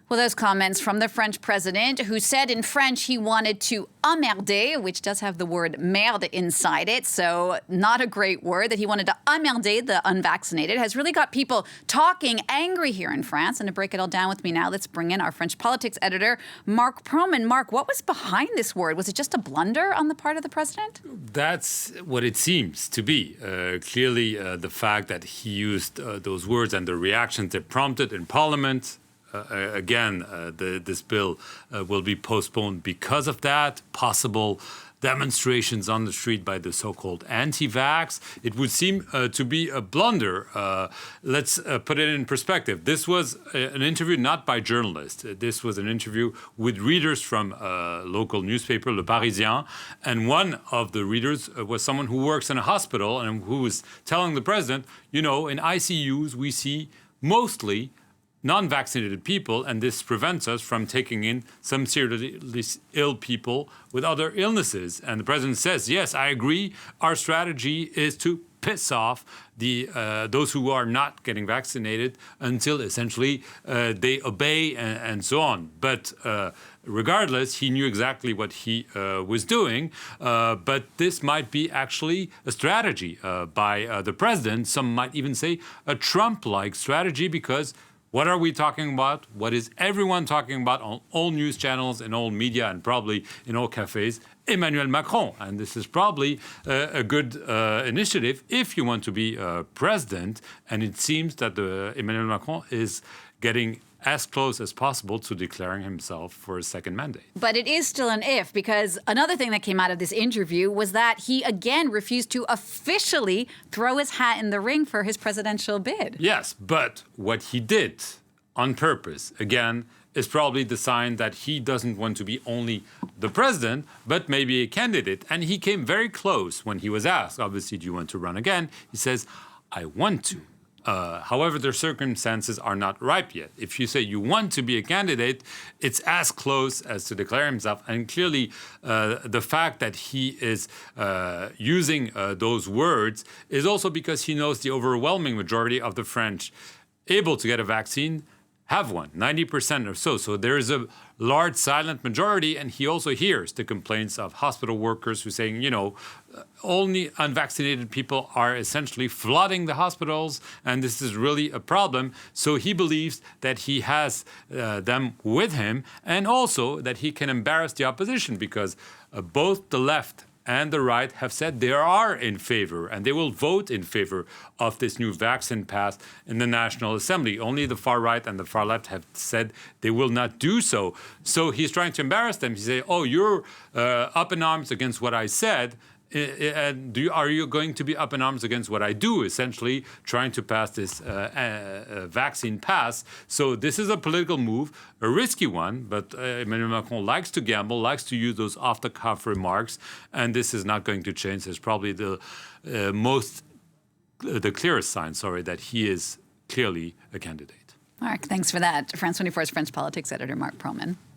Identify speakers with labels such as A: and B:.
A: Well, those comments from the French president, who said in French he wanted to emmerder, which does have the word merde inside it, so not a great word, that he wanted to emmerder the unvaccinated, has really got people talking, angry here in France. And to break it all down with me now, let's bring in our French politics editor, Marc Perelman. Marc, what was behind this word? Was it just a blunder on the part of the president?
B: That's what it seems to be. Clearly, the fact that he used those words and the reactions that prompted in Parliament. This bill will be postponed because of that. Possible demonstrations on the street by the so-called anti-vax. It would seem to be a blunder. Let's put it in perspective. This was an interview not by journalists. This was an interview with readers from a local newspaper, Le Parisien. And one of the readers was someone who works in a hospital and who was telling the president, you know, in ICUs, we see mostly non-vaccinated people, and this prevents us from taking in some seriously ill people with other illnesses. And the president says, yes, I agree. Our strategy is to piss off those who are not getting vaccinated until essentially they obey and so on. But regardless, he knew exactly what he was doing. But this might be actually a strategy by the president. Some might even say a Trump-like strategy, because what are we talking about? What is everyone talking about on all news channels, in all media, and probably in all cafes? Emmanuel Macron. And this is probably a good initiative if you want to be president. And it seems that Emmanuel Macron is getting as close as possible to declaring himself for a second mandate.
A: But it is still an if, because another thing that came out of this interview was that he again refused to officially throw his hat in the ring for his presidential bid.
B: Yes, but what he did on purpose, again, is probably the sign that he doesn't want to be only the president, but maybe a candidate. And he came very close when he was asked, obviously, do you want to run again? He says, I want to. However, the circumstances are not ripe yet. If you say you want to be a candidate, it's as close as to declare himself. And clearly, the fact that he is using those words is also because he knows the overwhelming majority of the French able to get a vaccine have one, 90% or so. So there is a large silent majority, and he also hears the complaints of hospital workers who are saying, you know, only unvaccinated people are essentially flooding the hospitals, and this is really a problem. So he believes that he has them with him, and also that he can embarrass the opposition, because both the left and the right have said they are in favor, and they will vote in favor of this new vaccine pass in the National Assembly. Only the far right and the far left have said they will not do so. So he's trying to embarrass them. He say, oh, you're up in arms against what I said. And are you going to be up in arms against what I do, essentially trying to pass this vaccine pass? So this is a political move, a risky one, but Emmanuel Macron likes to gamble, likes to use those off-the-cuff remarks, and this is not going to change. It's probably the clearest sign, that he is clearly a candidate.
A: Marc, thanks for that. France 24's French politics editor, Marc Perelman.